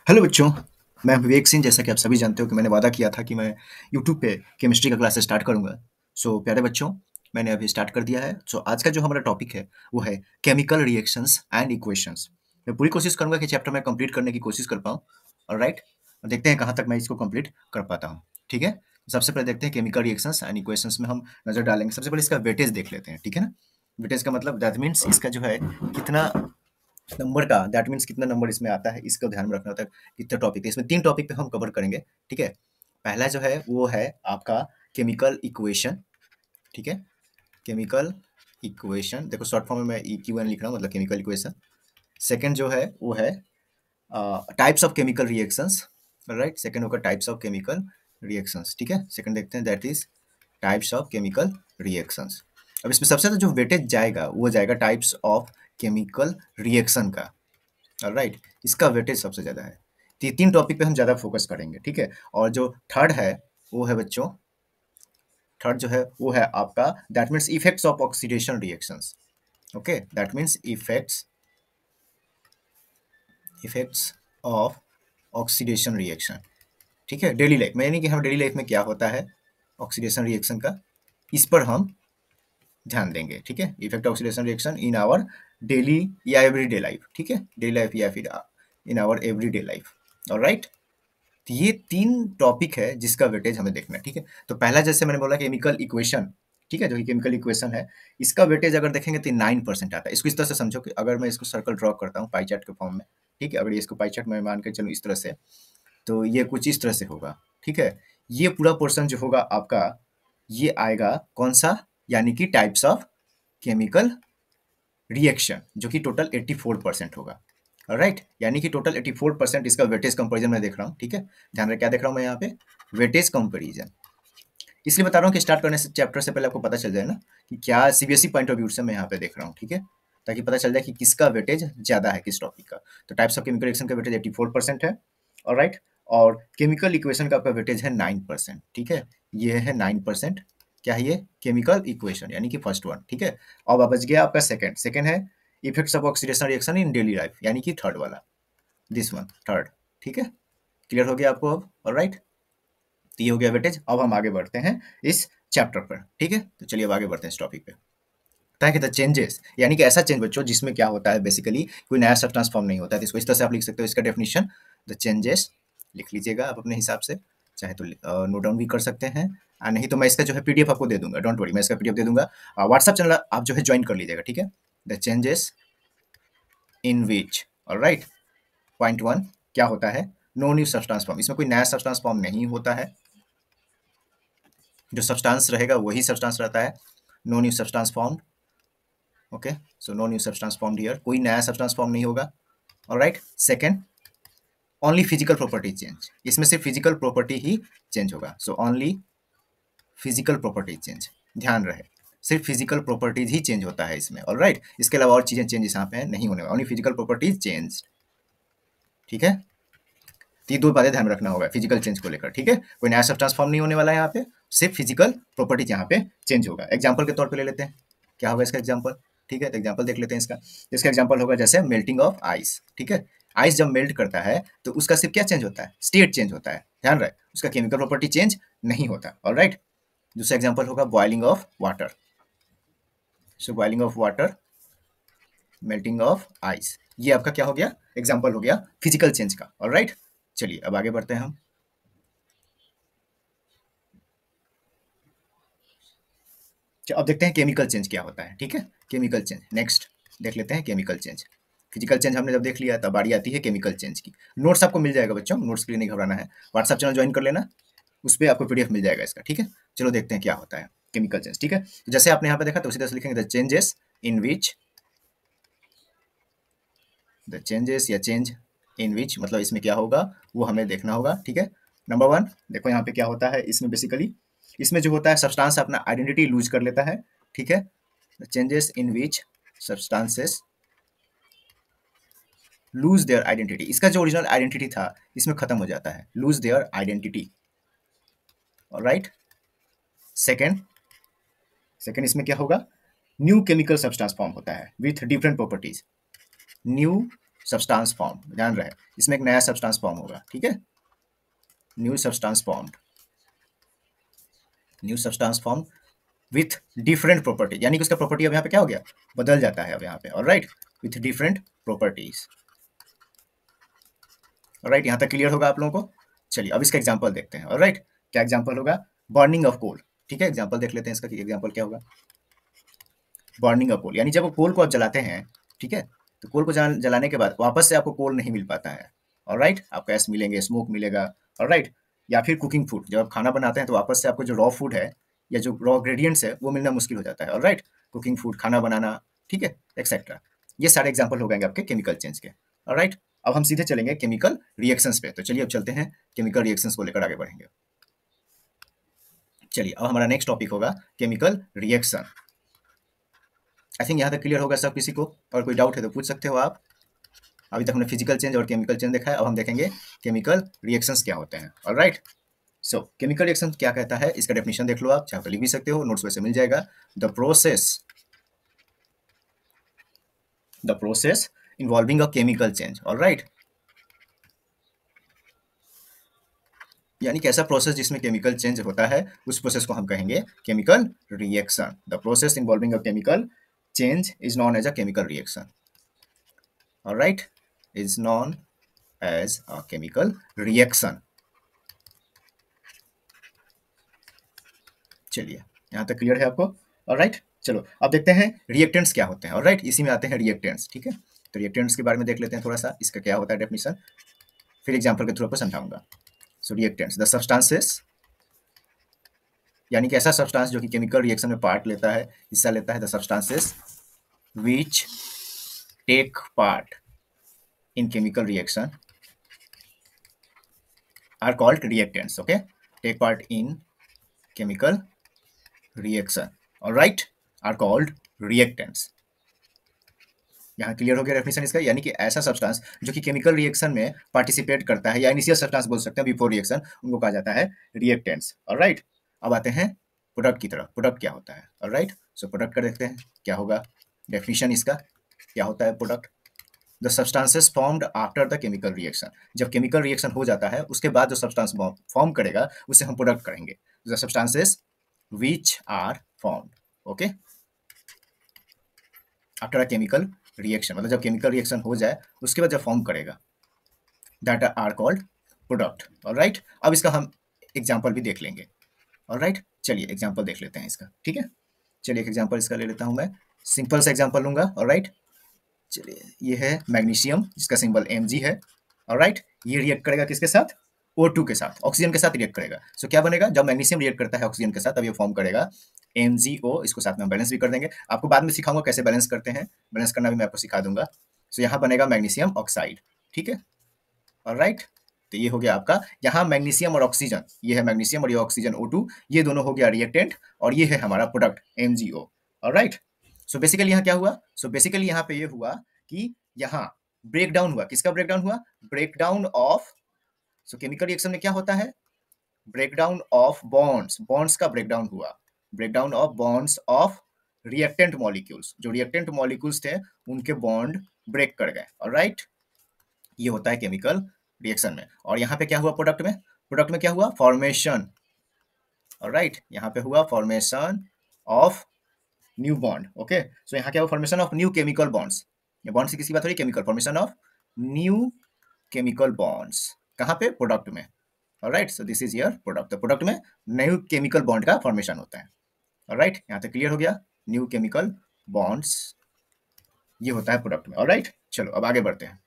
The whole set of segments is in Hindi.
हेलो बच्चों, मैं विवेक सिंह। जैसा कि आप सभी जानते हो कि मैंने वादा किया था कि मैं यूट्यूब पे केमिस्ट्री का क्लास स्टार्ट करूंगा। प्यारे बच्चों, मैंने अभी स्टार्ट कर दिया है। आज का जो हमारा टॉपिक है वो है केमिकल रिएक्शंस एंड इक्वेशंस। मैं पूरी कोशिश करूंगा कि चैप्टर में कंप्लीट करने की कोशिश कर पाऊँ। ऑलराइट, देखते हैं कहाँ तक मैं इसको कंप्लीट कर पाता हूँ। ठीक है, सबसे पहले देखते हैं केमिकल रिएक्शंस एंड इक्वेशंस में हम नजर डालेंगे। सबसे पहले इसका वेटेज देख लेते हैं। ठीक है ना, वेटेज का मतलब दैट मीन्स इसका जो है कितना नंबर का, दैट मीन्स कितना नंबर इसमें आता है, इसको ध्यान में रखना होता है। कितने टॉपिक है इसमें, 3 टॉपिक पे हम कवर करेंगे। ठीक है, पहला जो है वो है आपका केमिकल इक्वेशन। ठीक है, केमिकल इक्वेशन, देखो शॉर्ट फॉर्म में मैं EQN लिख रहा हूँ, मतलब केमिकल इक्वेशन। सेकंड जो है वो है types of chemical reactions. Right, second होगा टाइप्स ऑफ केमिकल रिएक्शंस। ठीक है, सेकंड देखते हैं, that is types of chemical reactions. अब इसमें सबसे ज्यादा जो वेटेज जाएगा वो जाएगा टाइप्स ऑफ केमिकल रिएक्शन का। राइट, इसका वेटेज सबसे ज़्यादा है। तो ये 3 टॉपिक पे हम ज़्यादा फोकस करेंगे। ठीक है, और जो थर्ड है वो है बच्चों, थर्ड जो है वो है आपका that means effects of oxidation reactions. Okay, that means effects of oxidation reaction. ठीक है, डेली लाइफ में, यानी कि हम डेली लाइफ में क्या होता है ऑक्सीडेशन रिएक्शन का, इस पर हम ध्यान देंगे। ठीक है, effect oxidation reaction in our daily या एवरीडे लाइफ। ठीक है, डेली लाइफ या फिर in our everyday life. Alright, तो ये 3 टॉपिक है जिसका वेटेज हमें देखना है। ठीक है, तो पहला जैसे मैंने बोला केमिकल इक्वेशन। ठीक है, जो कि केमिकल इक्वेशन है, इसका वेटेज अगर देखेंगे तो 9% आता है। इसको इस तरह से समझो कि अगर मैं इसको सर्कल ड्रॉ करता हूँ पाई चार्ट के फॉर्म में। ठीक है, अगर ये इसको पाई चार्ट में मान के चलूँ इस तरह से, तो ये कुछ इस तरह से होगा। ठीक है, ये पूरा पोर्शन जो होगा आपका, ये आएगा कौन सा, यानी कि टाइप्स ऑफ केमिकल रिएक्शन, जो कि टोटल 84% होगा। राइट, यानी कि टोटल 84% इसका वेटेज कंपैरिजन में देख रहा हूँ। ठीक है, ध्यान रखें क्या देख रहा हूँ मैं यहाँ पे, वेटेज कंपैरिजन। इसलिए बता रहा हूँ कि स्टार्ट करने से चैप्टर से पहले आपको पता चल जाए ना कि क्या CBSE पॉइंट ऑफ व्यू से मैं यहाँ पे देख रहा हूँ। ठीक है, ताकि पता चल जाए कि किसका वेटेज ज़्यादा है किस टॉपिक का। तो टाइप्स ऑफ केमिकल रिएक्शन का वेटेज 84% है। और राइट, और केमिकल इक्वेशन का आपका वेटेज है 9%। ठीक है, ये है 9%। क्या है ये, केमिकल इक्वेशन, यानी कि फर्स्ट वन। ठीक है, अब बच गया आपका सेकंड। सेकंड है effects of oxidation reaction in daily life, यानी कि थर्ड वाला, दिस वन, थर्ड। ठीक है, क्लियर हो गया आपको अब। ऑलराइट, तो ये हो गया वेटेज। अब हम आगे बढ़ते हैं इस चैप्टर पर। ठीक है, तो चलिए अब आगे बढ़ते हैं इस टॉपिक पे। ताकि द चेंजेस, यानी कि ऐसा चेंज बच्चों जिसमें क्या होता है, बेसिकली कोई नया सब्सटेंस फॉर्म नहीं होता है। तो इसको इस तरह से आप लिख सकते हो, इसका डेफिनेशन, द चेंजेस लिख लीजिएगा आप अपने हिसाब से, चाहे तो नोट डाउन भी कर सकते हैं, नहीं तो मैं इसका जो है PDF आपको दे दूंगा। डोंट वरी, मैं इसका PDF दे दूंगा। व्हाट्सएप चैनल आप जो है ज्वाइन कर लीजिएगा। ठीक है, the changes in which. Alright, point 1 क्या होता है, नो न्यू सब्सटेंस फॉर्म। इसमें कोई नया सब्सटेंस फॉर्म नहीं होता है, जो सब्सटेंस रहेगा वही सब्सटेंस रहता है। No new substance form. Okay, so no new substance form here, कोई नया सब्सटेंस फॉर्म नहीं होगा। Alright, second, only physical property change. इसमें सिर्फ फिजिकल प्रॉपर्टी ही चेंज होगा। So only physical property change, ध्यान रहे, सिर्फ फिजिकल प्रॉपर्टीज ही चेंज होता है इसमें। ऑलराइट, इसके अलावा और चीजें चेंज यहाँ पे नहीं होने वाली, ओनली फिजिकल प्रॉपर्टीज चेंज। ठीक है, तो ये 2 बातें ध्यान में रखना होगा फिजिकल चेंज को लेकर। ठीक है, कोई नया सब ट्रांसफॉर्म नहीं होने वाला है यहाँ पे, सिर्फ फिजिकल प्रॉपर्टीज यहाँ पे चेंज होगा। एग्जाम्पल के तौर पे ले लेते हैं, क्या होगा इसका एग्जाम्पल। ठीक है, तो एग्जाम्पल देख लेते हैं इसका। इसका एग्जाम्पल होगा जैसे मेल्टिंग ऑफ आइस। ठीक है, आइस जब मेल्ट करता है तो उसका सिर्फ क्या चेंज होता है, स्टेट चेंज होता है। ध्यान रहे, उसका केमिकल प्रॉपर्टी चेंज नहीं होता। ऑलराइट, दूसरा एग्जाम्पल होगा boiling of water. So boiling of water, melting of ice, ये आपका क्या हो गया, एग्जाम्पल हो गया फिजिकल चेंज का। ऑलराइट, चलिए अब आगे बढ़ते हैं हम। अब देखते हैं केमिकल चेंज क्या होता है। ठीक है, केमिकल चेंज नेक्स्ट देख लेते हैं। केमिकल चेंज, फिजिकल चेंज हमने जब देख लिया, तब बारी आती है केमिकल चेंज की। नोट्स आपको मिल जाएगा बच्चों, नोट्स के लिए नहीं घबराना है। व्हाट्सएप चैनल ज्वाइन कर लेना, उस पर आपको PDF मिल जाएगा इसका। ठीक है, चलो देखते हैं क्या होता है केमिकल चेंज। ठीक है, तो जैसे आपने यहाँ पे देखा तो उसी तरह से लिखेंगे the changes in which, the changes या चेंज इन विच, मतलब इसमें क्या होगा वो हमें देखना होगा। ठीक है, नंबर 1 देखो यहाँ पे क्या होता है, इसमें बेसिकली इसमें जो होता है सब्सटेंस अपना आइडेंटिटी लूज कर लेता है। ठीक है, the changes in which substances lose their identity, इसका जो ओरिजिनल आइडेंटिटी था इसमें खत्म हो जाता है, lose their identity. Alright, second, second इसमें क्या होगा, न्यू केमिकल सब्सटेंस फॉर्म होता है with different properties. New substance form, ध्यान रहे इसमें एक नया सब्सटेंस फॉर्म होगा, ठीक है, new substance formed, new substance form with different property, यानी कि उसका प्रॉपर्टी अब यहाँ पे क्या हो गया, बदल जाता है अब यहाँ पे, alright, with different properties, alright, यहाँ तक क्लियर होगा आप लोगों को। चलिए अब इसका एग्जांपल देखते हैं, ऑलराइट, क्या एग्जांपल होगा, बर्निंग ऑफ कोल, ठीक है, एग्जांपल देख लेते हैं इसका, एग्जांपल क्या होगा, बर्निंग ऑफ कोल, यानी जब कोल को आप जलाते हैं, ठीक है, तो कोल को जलाने के बाद वापस से आपको कोल नहीं मिल पाता है, ऑलराइट, आपको गैस मिलेंगे, स्मोक मिलेगा, ऑलराइट, या फिर कुकिंग फूड, जब आप खाना बनाते हैं तो वापस से आपको जो रॉ फूड है या जो रॉ ग्रेडियंट्स है वो मिलना मुश्किल हो जाता है, ऑलराइट, कुकिंग फूड, खाना बनाना, ठीक है, एक्सेट्रा, ये सारे एग्जाम्पल हो गए आपके केमिकल चेंज के, ऑलराइट। अब हम सीधे चलेंगे केमिकल रिएक्शंस पे, तो चलिए अब चलते हैं केमिकल रिएक्शंस को लेकर आगे बढ़ेंगे। चलिए अब हमारा नेक्स्ट टॉपिक होगा केमिकल रिएक्शन। आई थिंक यहाँ तक क्लियर होगा सब किसी को, और कोई डाउट है तो पूछ सकते हो आप। अभी तक हमने फिजिकल चेंज और केमिकल चेंज देखा है, अब हम देखेंगे केमिकल रिएक्शंस क्या होते हैं, ऑलराइट। सो केमिकल रिएक्शन क्या कहता है, इसका डेफिनेशन देख लो आप, चाहे तो लिख भी सकते हो, नोट्स वैसे मिल जाएगा। The process involving a chemical change, alright, यानी कि ऐसा प्रोसेस जिसमें केमिकल चेंज होता है उस प्रोसेस को हम कहेंगे chemical reaction. The process involving a chemical change is known as a chemical reaction, alright, is known as a chemical reaction. चलिए यहाँ तक क्लियर है आपको, ऑलराइट। चलो अब देखते हैं रिएक्टेंट्स क्या होते हैं, ऑलराइट, इसी में आते हैं रिएक्टेंट्स, ठीक है, तो रिएक्टेंट्स के बारे में देख लेते हैं थोड़ा सा, इसका क्या होता है डेफिनेशन, फिर एग्जांपल के थ्रू आपको समझाऊंगा। सो रिएक्टेंट्स द सब्सटेंसेस, यानी कि ऐसा सब्सटेंस जो कि केमिकल रिएक्शन में पार्ट लेता है, हिस्सा लेता है, the substances which take part in chemical reaction are called reactants, okay, take part in chemical reaction, alright, are called reactants। यहाँ क्लियर हो गया डेफिनेशन इसका, यानी कि ऐसा सब्सटेंस जो कि केमिकल रिएक्शन में पार्टिसिपेट करता है या इनिशियल सब्सटेंस बोल सकते हैं बिफोर रिएक्शन, उनको कहा जाता है रिएक्टेंट्स, ऑलराइट। अब आते हैं प्रोडक्ट की तरफ, प्रोडक्ट क्या होता है, ऑलराइट, सो प्रोडक्ट का देखते हैं क्या होगा, डेफिनेशन इसका क्या होता है product, the substances formed after the chemical reaction, जब केमिकल रिएक्शन हो जाता है उसके बाद जो सब्सटेंस फॉर्म करेगा उसे हम प्रोडक्ट करेंगे, the substances which are formed, okay, after a chemical reaction, मतलब जब केमिकल रिएक्शन हो जाए उसके बाद जब फॉर्म करेगा, that are called product, alright। अब इसका हम एग्जांपल भी देख लेंगे, alright, चलिए एग्जांपल देख लेते हैं इसका, ठीक है, चलिए एक एग्जांपल इसका ले लेता हूं मैं, सिंपल सा एग्जांपल लूंगा, alright। चलिए ये है मैग्नीशियम जिसका सिंबल Mg है, ऑलराइट, ये रिएक्ट करेगा किसके साथ, O2 के साथ, ऑक्सीजन के साथ रिएक्ट करेगा। सो क्या बनेगा, जब मैग्नीशियम रिएक्ट करता है ऑक्सीजन के साथ तब ये फॉर्म करेगा MgO, इसको साथ में हम बैलेंस भी कर देंगे, आपको बाद में सिखाऊंगा कैसे बैलेंस करते हैं, बैलेंस करना भी मैं आपको सिखा दूंगा। सो यहाँ बनेगा मैग्नीशियम ऑक्साइड, ठीक है, ऑलराइट, तो ये हो गया आपका, यहाँ मैग्नीशियम और ऑक्सीजन, ये है मैग्नीशियम और ये ऑक्सीजन O2, ये दोनों हो गया रिएक्टेंट, और ये है हमारा product MgO, alright. So basically यहाँ क्या हुआ, सो बेसिकली यहाँ पे ये हुआ कि यहाँ ब्रेक डाउन हुआ, किसका ब्रेक डाउन हुआ, break down of, so chemical reaction में क्या होता है, break down of bonds, bonds का ब्रेक डाउन हुआ, break down of bonds of reactant molecules, जो रिएक्टेंट मॉलिक्यूल्स थे उनके बॉन्ड ब्रेक कर गए, ऑलराइट, ये होता है केमिकल रिएक्शन में। और यहाँ पे क्या हुआ प्रोडक्ट में, प्रोडक्ट में क्या हुआ, फॉर्मेशन, ऑलराइट, यहाँ पे हुआ formation of new bond, okay, so यहाँ क्या हुआ, formation of new chemical bonds, ये बॉन्ड से किसकी बात हो रही है, chemical, formation of new chemical bonds, कहाँ पे, प्रोडक्ट में, alright, so this is your product, तो प्रोडक्ट में न्यू केमिकल बॉन्ड का फॉर्मेशन होता है, ऑलराइट, यहाँ तक क्लियर हो गया, न्यू केमिकल बॉन्ड्स ये होता है प्रोडक्ट में, ऑलराइट। चलो अब आगे बढ़ते हैं,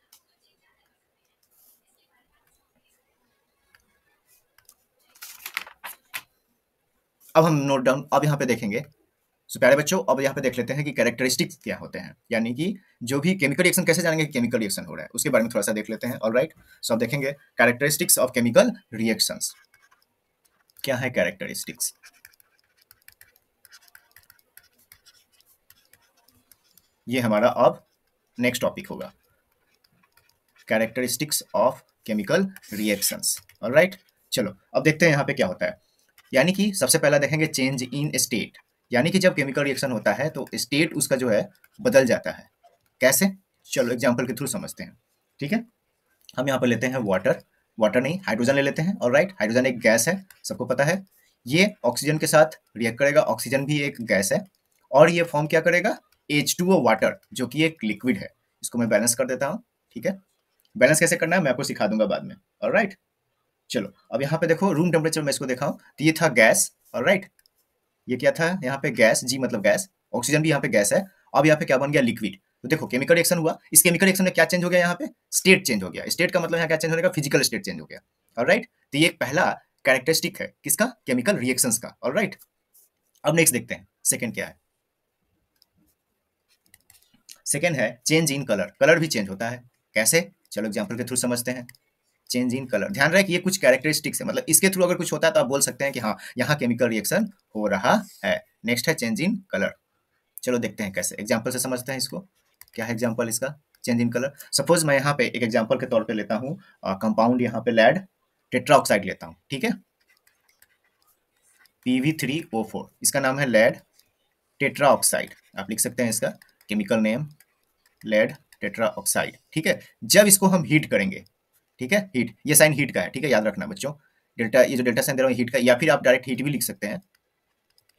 अब हम नोट डाउन, अब यहाँ पे देखेंगे, सो प्यारे बच्चों अब यहाँ पे देख लेते हैं कि कैरेक्टरिस्टिक्स क्या होते हैं, यानी कि जो भी केमिकल रिएक्शन कैसे जानेंगे कि केमिकल रिएक्शन हो रहा है उसके बारे में थोड़ा सा देख लेते हैं, ऑलराइट। सो अब देखेंगे कैरेक्टरिस्टिक्स ऑफ केमिकल रिएक्शंस, क्या है कैरेक्टरिस्टिक्स, ये हमारा अब नेक्स्ट टॉपिक होगा, characteristics of chemical reactions, alright. चलो अब देखते हैं यहाँ पे क्या होता है, यानी कि सबसे पहला देखेंगे चेंज इन स्टेट, यानी कि जब केमिकल रिएक्शन होता है तो स्टेट उसका जो है बदल जाता है, कैसे, चलो एग्जांपल के थ्रू समझते हैं। ठीक है। हम यहाँ पर लेते हैं वाटर, वाटर नहीं हाइड्रोजन ले लेते हैं। और राइट, हाइड्रोजन एक गैस है, सबको पता है। ये ऑक्सीजन के साथ रिएक्ट करेगा, ऑक्सीजन भी एक गैस है। और ये फॉर्म क्या करेगा, H2O वाटर, जो कि एक लिक्विड है। इसको मैं बैलेंस कर देता हूँ। ठीक है, बैलेंस कैसे करना है मैं आपको सिखा दूंगा बाद में। ऑलराइट, चलो अब यहाँ पे देखो रूम टेम्परेचर में इसको दिखाऊं तो ये था गैस। ऑलराइट, ये क्या था यहाँ पे, गैस, जी मतलब गैस। ऑक्सीजन भी यहाँ पे गैस है। अब यहाँ पे क्या बन गया, लिक्विड। तो देखो केमिकल रिएक्शन हुआ, इस केमिकल रिएक्शन में क्या चेंज हो गया, यहाँ पे स्टेट चेंज हो गया। स्टेट का मतलब यहाँ क्या चेंज होने का, फिजिकल स्टेट चेंज हो गया। ऑलराइट, तो ये एक पहला कैरेक्टरिस्टिक है किसका, केमिकल रिएक्शंस का। ऑलराइट, अब नेक्स्ट देखते हैं सेकंड क्या है। सेकंड है चेंज इन कलर। कलर भी चेंज होता है, कैसे, चलो एग्जांपल के थ्रू समझते हैं। चेंज इन कलर, ध्यान रहे कि ये कुछ कैरेक्टरिस्टिक्स है, मतलब इसके थ्रू अगर कुछ होता है तो आप बोल सकते हैं कि हाँ यहाँ केमिकल रिएक्शन हो रहा है। नेक्स्ट है चेंज इन कलर। चलो देखते हैं कैसे, एग्जांपल से समझते हैं इसको। क्या है एग्जांपल इसका, चेंज इन कलर। सपोज मैं यहाँ पे एक एग्जांपल के तौर पे लेता हूँ कंपाउंड, यहाँ पे लेड टेट्राऑक्साइड लेता हूँ। ठीक है, Pv3O4, इसका नाम है लेड टेट्राऑक्साइड। आप लिख सकते हैं इसका केमिकल नेम लेड टेट्राऑक्साइड। ठीक है, जब इसको हम हीट करेंगे, ठीक है, हीट, ये साइन हीट का है, ठीक है, याद रखना बच्चों। डेल्टा, ये जो डेल्टा साइन दे रहा हूँ हीट का, या फिर आप डायरेक्ट हीट भी लिख सकते हैं,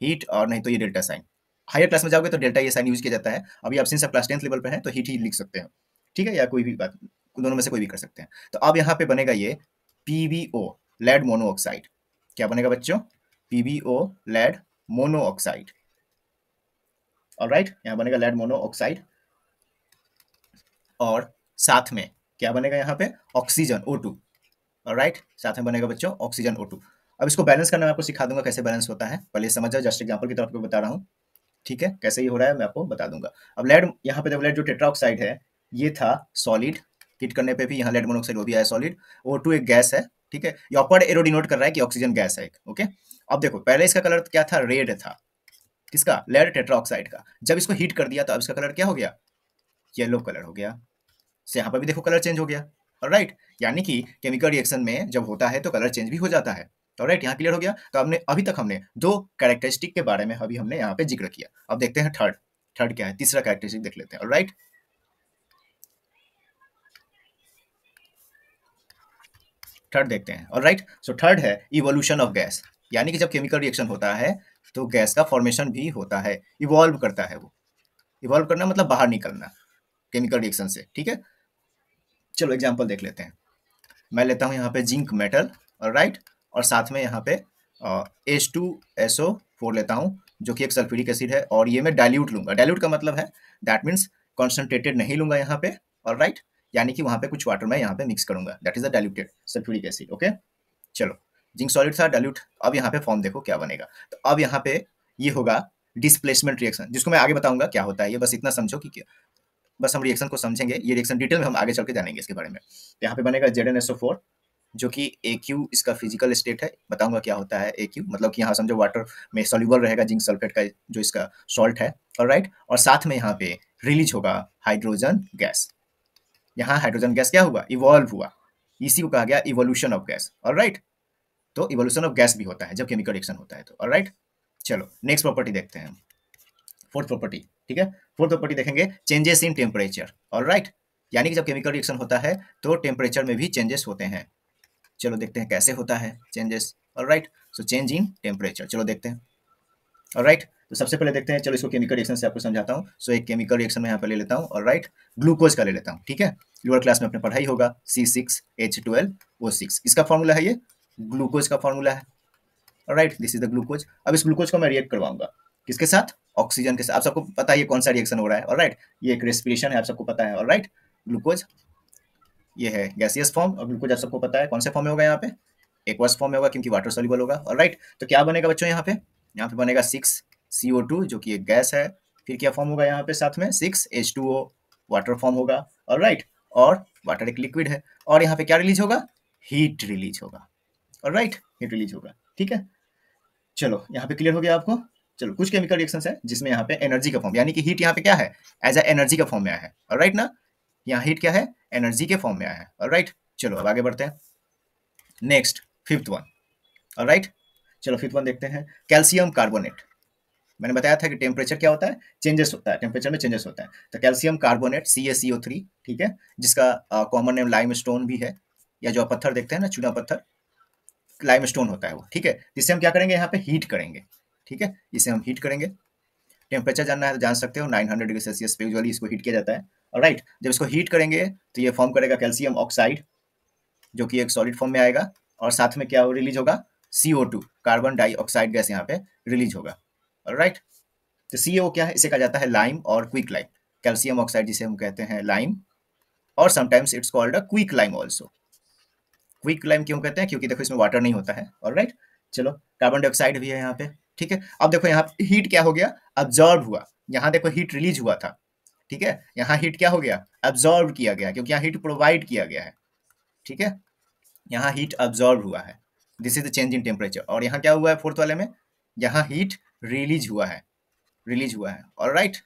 हीट, और नहीं तो ये डेल्टा साइन। हायर क्लास में जाओगे तो डेल्टा ये साइन यूज किया जाता है। अभी आप सिंस आप क्लास 10th लेवल पे हैं तो हीट ही लिख सकते हैं। ठीक है, या कोई भी बात, दोनों में से कोई भी कर सकते हैं। तो अब यहाँ पे बनेगा ये PbO, लेड मोनोऑक्साइड। क्या बनेगा बच्चों, PbO लेड मोनोऑक्साइड। ऑलराइट, यहाँ बनेगा लेड मोनोऑक्साइड। और साथ में क्या बनेगा यहाँ पे, ऑक्सीजन O2। ऑलराइट, साथ में बनेगा बच्चों ऑक्सीजन O2। अब इसको बैलेंस करना मैं आपको सिखा दूंगा कैसे बैलेंस होता है, पहले समझ जाओ, जस्ट एग्जांपल की तरफ बता रहा हूँ। ठीक है, कैसे ये हो रहा है मैं आपको बता दूंगा। अब लेड, यहाँ पे देखो लेड जो टेट्राऑक्साइड है ये था सॉलिड, हीट करने पे भी यहाँ लेड मोनोऑक्साइड वो भी आया सॉलिड। O2 एक गैस है। ठीक है, ये अपर एरो डिनोट कर रहा है कि ऑक्सीजन गैस है एक। ओके, अब देखो पहले इसका कलर क्या था, रेड था, किसका, लेड टेट्राऑक्साइड का। जब इसको हीट कर दिया तो अब इसका कलर क्या हो गया, येलो कलर हो गया। से यहाँ पर भी देखो कलर चेंज हो गया। राइट, यानी कि केमिकल रिएक्शन में जब होता है तो कलर चेंज भी हो जाता है। तो राइट, यहाँ क्लियर हो गया। तो हमने अभी तक हमने दो कैरेक्टरिस्टिक के बारे में अभी हमने यहाँ पे जिक्र किया। अब देखते हैं थर्ड, थर्ड क्या है, तीसरा कैरेक्टरिस्टिक देख लेते हैं। राइट, थर्ड देखते हैं। और राइट, सो थर्ड है इवोल्यूशन ऑफ गैस, यानी कि जब केमिकल रिएक्शन होता है तो गैस का फॉर्मेशन भी होता है, इवॉल्व करता है वो। इवॉल्व करना मतलब बाहर निकलना केमिकल रिएक्शन से। ठीक है, चलो एग्जाम्पल देख लेते हैं। मैं लेता हूँ यहाँ पे जिंक मेटल, राइट, और साथ में यहाँ पे H2SO4 लेता हूँ जो कि एक सल्फ्यूरिक एसिड है। और ये मैं डाइल्यूट लूंगा, डाइल्यूट का मतलब है दैट मीन्स कॉन्सेंट्रेटेड नहीं लूंगा यहाँ पे। और राइट, यानी कि वहाँ पे कुछ वाटर मैं यहाँ पे मिक्स करूंगा, that is the diluted sulphuric acid. Okay, चलो जिंक सॉलिड था, डाइल्यूट। अब यहाँ पे फॉर्म देखो क्या बनेगा। तो अब यहाँ पे ये होगा डिस्प्लेसमेंट रिएक्शन, जिसको मैं आगे बताऊंगा क्या होता है। ये बस इतना समझो कि क्या, बस हम रिएक्शन को समझेंगे, ये रिएक्शन डिटेल में हम आगे चल के जानेंगे इसके बारे में। यहाँ पे बनेगा ZnSO4 जो कि AQ इसका फिजिकल स्टेट है, बताऊंगा क्या होता है AQ, मतलब कि यहाँ समझो वाटर में सॉल्युबल रहेगा जिंक सल्फेट का जो इसका सॉल्ट है। ऑलराइट, और साथ में यहाँ पे रिलीज होगा हाइड्रोजन गैस। यहाँ हाइड्रोजन गैस क्या हुआ, इवॉल्व हुआ, इसी को कहा गया इवोल्यूशन ऑफ गैस। ऑलराइट, तो इवोल्यूशन ऑफ गैस भी होता है जब केमिकल रिएक्शन होता है तो। ऑलराइट, चलो नेक्स्ट प्रॉपर्टी देखते हैं, फोर्थ प्रॉपर्टी। ठीक है, फोर्थ प्रॉपर्टी देखेंगे चेंजेस इन टेम्परेचर। ऑलराइट, यानी कि जब केमिकल रिएक्शन होता है तो टेम्परेचर में भी चेंजेस होते हैं। चलो देखते हैं कैसे होता है changes. Alright, so change in temperature, चलो देखते हैं। ऑलराइट, तो सबसे पहले देखते हैं, चलो इसको केमिकल रिएक्शन से आपको समझाता हूँ। सो एक केमिकल रिएक्शन में यहाँ पे ले लेता हूँ। ऑलराइट, ग्लूकोज का ले लेता हूँ। ठीक है, लोअर क्लास में आपने पढ़ाई होगा C6H12O6, इसका फॉर्मूला है ये, ग्लूकोज का फॉर्मूला है। Alright, this is the glucose. अब इस ग्लूकोज को मैं रिएक्ट करवाऊंगा किसके साथ, ऑक्सीजन के साथ। आप सबको पता है ये कौन सा रिएक्शन हो रहा है। ऑलराइट, ये एक रेस्पिरेशन है, आप सबको पता है। ऑलराइट, ग्लूकोज ये है गैसियस फॉर्म, और ग्लूकोज आप सबको पता है कौन से फॉर्म में होगा, यहाँ पे एक्वस फॉर्म में होगा क्योंकि वाटर सॉल्युबल होगा। ऑलराइट, तो क्या बनेगा बच्चों, यहाँ पे बनेगा 6CO2 जो कि एक गैस है। फिर क्या फॉर्म होगा यहाँ पे, साथ में 6H2O वाटर फॉर्म होगा। ऑलराइट, और वाटर एक लिक्विड है। और यहाँ पे क्या रिलीज होगा, हीट रिलीज होगा। ऑलराइट, हीट रिलीज होगा। ठीक है, चलो यहाँ पे क्लियर हो गया आपको। चलो कुछ केमिकल रिएक्शंस है जिसमें यहाँ पे एनर्जी का फॉर्म, यानी कि हीट यहाँ पे क्या है, एज ए एनर्जी का फॉर्म में आया है। ऑलराइट ना, यहाँ हीट क्या है, एनर्जी के फॉर्म में आया है। ऑलराइट, चलो अब आगे बढ़ते हैं। Next fifth one. ऑलराइट, चलो फिफ्थ वन देखते हैं, कैल्शियम कार्बोनेट। मैंने बताया था कि टेम्परेचर क्या होता है, चेंजेस होता है, टेम्परेचर में चेंजेस होता है। तो कैल्शियम कार्बोनेट CaCO3, ठीक है, जिसका कॉमन नेम लाइमस्टोन भी है, या जो आप पत्थर देखते हैं ना, चूना पत्थर, लाइमस्टोन होता है वो, ठीक है। इसे हम क्या करेंगे, यहाँ पे हीट करेंगे, ठीक है, इसे हम हीट करेंगे। टेम्परेचर जानना है तो जान सकते हो, 900 डिग्री सेल्सियस पे यूजुअली इसको हीट किया जाता है। और राइट, जब इसको हीट करेंगे तो ये फॉर्म करेगा कैल्शियम ऑक्साइड, जो कि एक सॉलिड फॉर्म में आएगा, और साथ में क्या रिलीज होगा, CO2, कार्बन डाइऑक्साइड गैस यहाँ पे रिलीज होगा। राइट, तो CO क्या है, इसे कहा जाता है लाइम और क्विक लाइम। कैल्शियम ऑक्साइड जिसे हम कहते हैं लाइम, और sometimes it's called a quick lime also. Quick lime क्यों कहते हैं, क्योंकि देखो इसमें वाटर नहीं होता है। ऑलराइट, चलो, कार्बन डाइऑक्साइड भी है यहाँ पे, ठीक है। अब देखो यहाँ हीट क्या हो गया, अब्जॉर्ब हुआ। यहाँ देखो हीट रिलीज हुआ था, ठीक है, यहाँ हीट क्या हो गया, अब्जॉर्ब किया गया, क्योंकि यहाँ हीट प्रोवाइड किया गया है, ठीक है, यहाँ हीट अब्जॉर्ब हुआ है। This is the change in temperature. और यहाँ क्या हुआ है फोर्थ वाले में, यहाँ हीट रिलीज हुआ है, रिलीज हुआ है। ऑलराइट,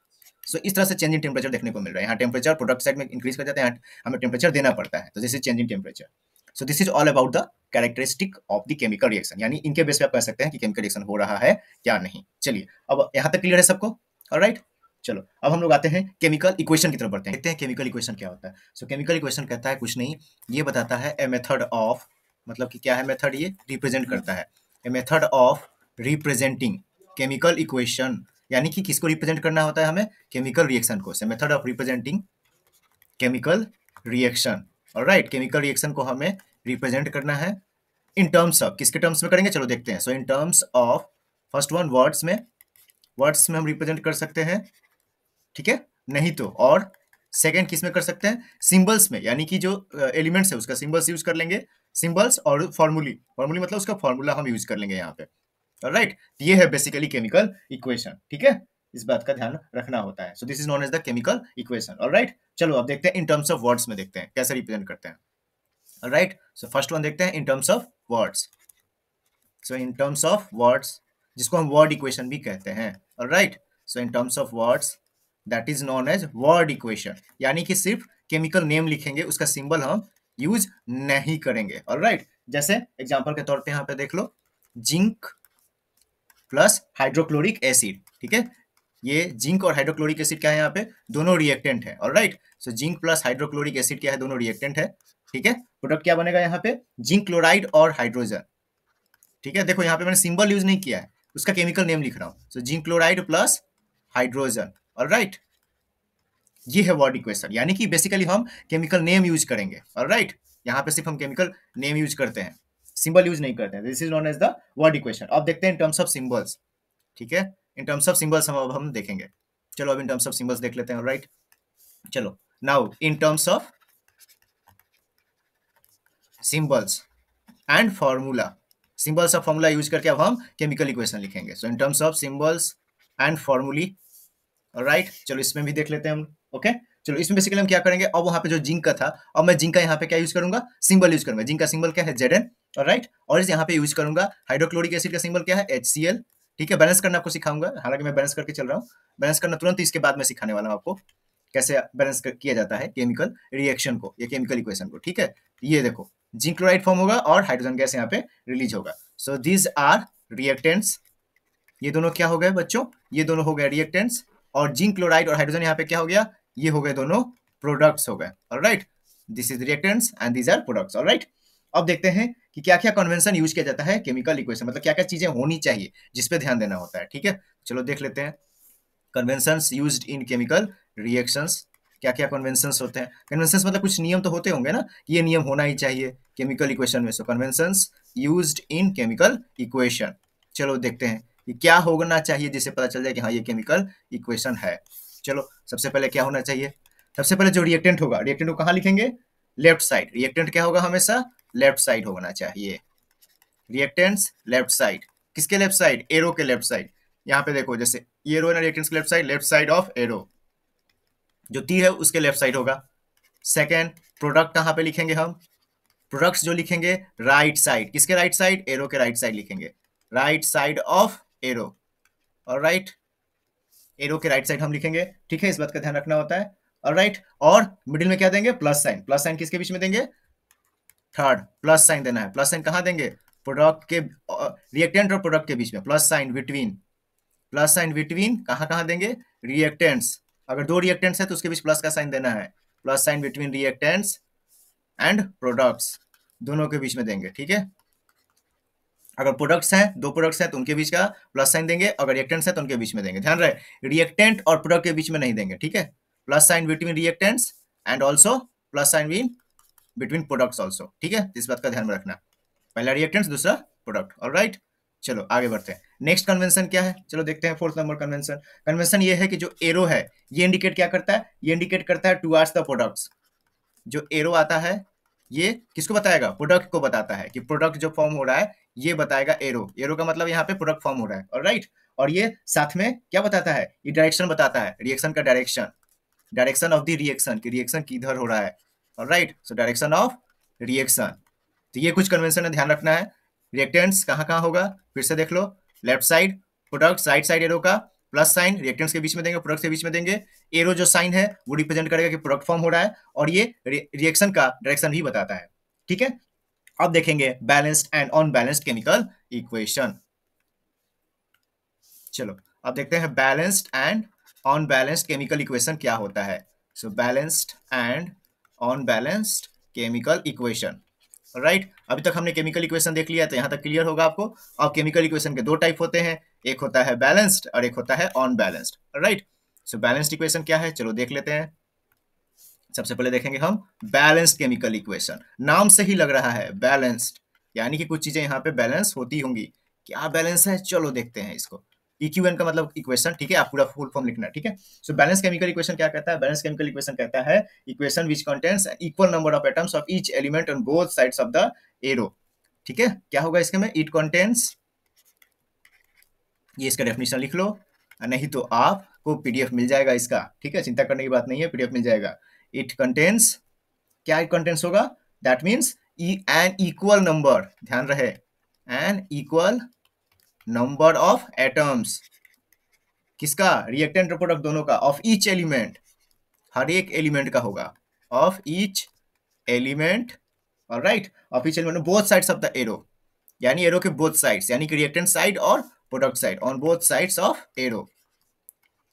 सो इस तरह से चेंज इन टेम्परेचर देखने को मिल रहा है। यहाँ टेम्परेचर प्रोडक्ट साइड में इंक्रीज कर जाते हैं, हमें टेम्परेचर देना पड़ता है, तो this is change in temperature. So this is all about the characteristic of the chemical reaction, यानी इनके बेस पे आप कह सकते हैं कि केमिकल रिएक्शन हो रहा है या नहीं। चलिए, अब यहाँ तक क्लियर है सबको। ऑलराइट, चलो अब हम लोग आते हैं केमिकल इक्वेशन की तरफ बढ़ते हैं, देखते हैं केमिकल इक्वेशन क्या होता है। सो केमिकल इक्वेशन कहता है कुछ नहीं, ये बताता है ए मेथड ऑफ, मतलब कि क्या है मेथड, ये रिप्रेजेंट करता है, a method of representing chemical equation, यानी कि किसको रिप्रेजेंट करना होता है हमें, केमिकल रिएक्शन को। से method of representing chemical reaction. Alright, chemical reaction को हमें रिप्रेजेंट करना है इन टर्म्स ऑफ, किसके टर्म्स में करेंगे, चलो देखते हैं। So in terms of, first one words में, वर्ड्स में हम रिप्रेजेंट कर सकते हैं, ठीक है, नहीं तो और सेकेंड किस में कर सकते हैं, सिंबल्स में, यानी कि जो एलिमेंट्स है उसका सिंबल्स यूज कर लेंगे, सिंबल्स और फॉर्मूली, फॉर्मूली मतलब उसका फॉर्मूला हम यूज कर लेंगे यहाँ पे। राइट, ये है बेसिकली केमिकल इक्वेशन, ठीक है, इस बात का ध्यान रखना होता है। So this is known as the chemical equation. Alright, चलो अब देखते हैं इन टर्म्स ऑफ वर्ड्स में, देखते हैं कैसे रिप्रेजेंट करते हैं। ऑलराइट, सो फर्स्ट वन देखते हैं in terms of words. So in terms of words, जिसको हम वर्ड इक्वेशन भी कहते हैं। Alright, so in terms of words, that is known as word equation, यानी कि सिर्फ केमिकल नेम लिखेंगे, उसका सिंबल हम यूज नहीं करेंगे। ऑलराइट, जैसे एग्जांपल के तौर पे यहाँ पे देख लो, जिंक प्लस हाइड्रोक्लोरिक एसिड, ठीक है, ये जिंक और हाइड्रोक्लोरिक एसिड क्या है, यहाँ पे दोनों रिएक्टेंट है। Alright, so zinc plus hydrochloric acid क्या है, दोनों रिएक्टेंट है, ठीक है। प्रोडक्ट क्या बनेगा यहाँ पे, जिंक क्लोराइड और हाइड्रोजन, ठीक है। देखो यहाँ पे मैंने सिंबल यूज नहीं किया है, उसका केमिकल नेम लिख रहा हूँ। So zinc chloride plus hydrogen. Alright, ये है वर्ड इक्वेशन, यानी कि बेसिकली हम केमिकल नेम यूज करेंगे। ऑलराइट, यहाँ पे सिर्फ हम केमिकल नेम यूज करते हैं, सिंबल यूज नहीं करते हैं। This is known as the word equation. अब देखते हैं इन टर्म्स ऑफ सिंबल्स, ठीक है, इन टर्म्स ऑफ सिंबल्स अब हम देखेंगे। चलो अब इन टर्म्स ऑफ सिंबल्स देख लेते हैं। राइट, चलो now in terms of symbols and formula, symbols और फॉर्मूला यूज करके अब हम केमिकल इक्वेशन लिखेंगे। So in terms of symbols and formulae. Right, चलो इसमें भी देख लेते हैं हम। ओके, चलो इसमें बेसिकली हम क्या करेंगे, अब वहां पे जो जिंक का था, अब मैं जिंक का यहाँ पे क्या यूज करूंगा, सिंबल यूज करूंगा। जिंक का सिंबल क्या है, Zn। राइट, और यहाँ पे यूज करूंगा हाइड्रोक्लोरिक एसिड का सिंबल क्या है, HCl, ठीक है। बैलेंस करना आपको सिखाऊंगा, हालांकि मैं बैलेंस करके चल रहा हूँ, बैलेंस करना तुरंत इसके बाद में सिखाने वाला हूँ आपको कैसे बैलेंस किया जाता है केमिकल रिएक्शन को, ये केमिकल इक्वेशन को, ठीक है। ये देखो जिंक क्लोराइड फॉर्म होगा और हाइड्रोजन गैस यहाँ पे रिलीज होगा। सो दीज आर रिएक्टेंट्स, ये दोनों क्या हो गए बच्चों, ये दोनों हो गए रिएक्टेंट्स, और जिंक क्लोराइड और हाइड्रोजन यहाँ पे क्या हो गया, ये हो गए दोनों प्रोडक्ट्स हो गए। Alright, this is reactants and these are products. Alright, अब देखते हैं कि क्या क्या कन्वेंशन यूज किया जाता है केमिकल इक्वेशन, मतलब क्या क्या चीजें होनी चाहिए जिस पे ध्यान देना होता है, ठीक है। चलो देख लेते हैं conventions used in chemical reactions, क्या क्या कन्वेंशंस होते हैं। कन्वेंशंस मतलब कुछ नियम तो होते होंगे ना, ये नियम होना ही चाहिए केमिकल इक्वेशन में। So conventions used in chemical equation, चलो देखते हैं कि क्या होना चाहिए जिससे पता चल जाए कि हाँ ये केमिकल इक्वेशन है। चलो सबसे पहले क्या होना चाहिए, सबसे पहले जो रिएक्टेंट होगा, रिएक्टेंट को कहाँ लिखेंगे, लेफ्ट साइड। रिएक्टेंट क्या होगा, हमेशा लेफ्ट साइड होना चाहिए। रिएक्टेंट्स लेफ्ट साइड, किसके लेफ्ट साइड, एरो के लेफ्ट साइड। यहाँ पे देखो जैसे ये रो है ना, रिएक्टेंट्स के लेफ्ट साइड ऑफ एरो, जो तीर है उसके लेफ्ट साइड होगा। सेकेंड, प्रोडक्ट कहाँ पे लिखेंगे हम, प्रोडक्ट्स जो लिखेंगे राइट साइड, किसके राइट साइड, एरो के राइट साइड लिखेंगे, राइट साइड ऑफ एरो। और राइट, एरो के राइट साइड हम लिखेंगे, ठीक है, इस बात का ध्यान रखना होता है। और राइट, और मिडिल में क्या देंगे, प्लस साइन। प्लस साइन किसके बीच में देंगे, थर्ड, प्लस साइन देना है। प्लस साइन कहाँ देंगे, प्रोडक्ट के, रिएक्टेंट और प्रोडक्ट के बीच में, plus sign between, plus sign between कहाँ कहाँ देंगे, रिएक्टेंट्स। अगर दो रिएक्टेंट्स है तो उसके बीच प्लस का साइन देना है, plus sign between reactants and products, दोनों के बीच में देंगे, ठीक है। अगर प्रोडक्ट्स हैं, दो प्रोडक्ट्स हैं तो उनके बीच का प्लस साइन देंगे, अगर रिएक्टेंट्स हैं तो उनके बीच में देंगे। ध्यान रहे रिएक्टेंट और प्रोडक्ट के बीच में नहीं देंगे, ठीक है। Plus sign between reactants and also plus sign between products also, ठीक है। इस बात का ध्यान में रखना, पहला रिएक्टेंट्स दूसरा प्रोडक्ट। ऑलराइट, चलो आगे बढ़ते हैं। नेक्स्ट कन्वेंशन क्या है, चलो देखते हैं। फोर्थ नंबर कन्वेंशन, कन्वेंशन ये है कि जो एरो है ये इंडिकेट क्या करता है, ये इंडिकेट करता है टुवर्ड्स द प्रोडक्ट्स। जो एरो आता है ये किसको बताएगा, प्रोडक्ट को बताता है कि प्रोडक्ट जो फॉर्म हो रहा है ये बताएगा एरो। एरो का मतलब यहाँ पे प्रोडक्ट फॉर्म हो रहा है, ऑलराइट। और ये साथ में क्या बताता है, ये डायरेक्शन बताता है, रिएक्शन का direction, direction of the reaction, कि रिएक्शन किधर हो रहा है, alright. So direction of reaction. तो ये कुछ कन्वेंशन है, ध्यान रखना है। रिएक्टेंट्स कहाँ कहाँ होगा, फिर से देख लो, left side product, right side arrow का प्लस साइन रिएक्टेंट्स के बीच में देंगे, प्रोडक्ट के बीच में देंगे। एरो जो साइन है वो रिप्रेजेंट करेगा कि प्रोडक्ट फॉर्म हो रहा है, और ये रिएक्शन का डायरेक्शन भी बताता है, ठीक है। अब देखेंगे balanced and unbalanced chemical equation. चलो अब देखते हैं balanced and unbalanced chemical equation क्या होता है। So balanced and unbalanced chemical equation, right. अभी तक हमने केमिकल इक्वेशन देख लिया, तो यहाँ तक क्लियर होगा आपको। अब केमिकल इक्वेशन के दो टाइप होते हैं, एक होता है बैलेंस्ड और एक होता है अनबैलेंस्ड, राइट। सो बैलेंस्ड इक्वेशन क्या है, चलो देख लेते हैं। सबसे पहले देखेंगे हम बैलेंस्ड केमिकल इक्वेशन। नाम से ही लग रहा है बैलेंस्ड, यानी कि कुछ चीजें यहाँ पे बैलेंस होती होंगी। क्या बैलेंस है, चलो देखते हैं इसको। इक्यूएन का मतलब इक्वेशन, ठीक है, आप पूरा फुल फॉर्म लिखना, ठीक है। सो बैलेंस केमिकल इक्वेशन क्या कहता है, बैलेंस केमिकल इक्वेशन कहता है equation which contains equal number of atoms of each element on both sides of the arrow, ठीक है। क्या होगा इसके में, इट कंटेन्स, ये इसका डेफिनेशन लिख लो, नहीं तो आपको पीडीएफ मिल जाएगा इसका, ठीक है, चिंता करने की बात नहीं है, पीडीएफ मिल जाएगा। इट कंटेन्स, क्या इट कंटेन्स होगा, that means an equal number, ध्यान रहे, an equal number of atoms, किसका, रिएक्टेंट और प्रोडक्ट दोनों का, ऑफ ईच एलिमेंट, हर एक एलिमेंट का होगा, of each element, alright, of each element both sides of the arrow, यानी एरो के बोथ साइड्स, यानी कि रिएक्टेंट साइड और product side, on both sides of arrow,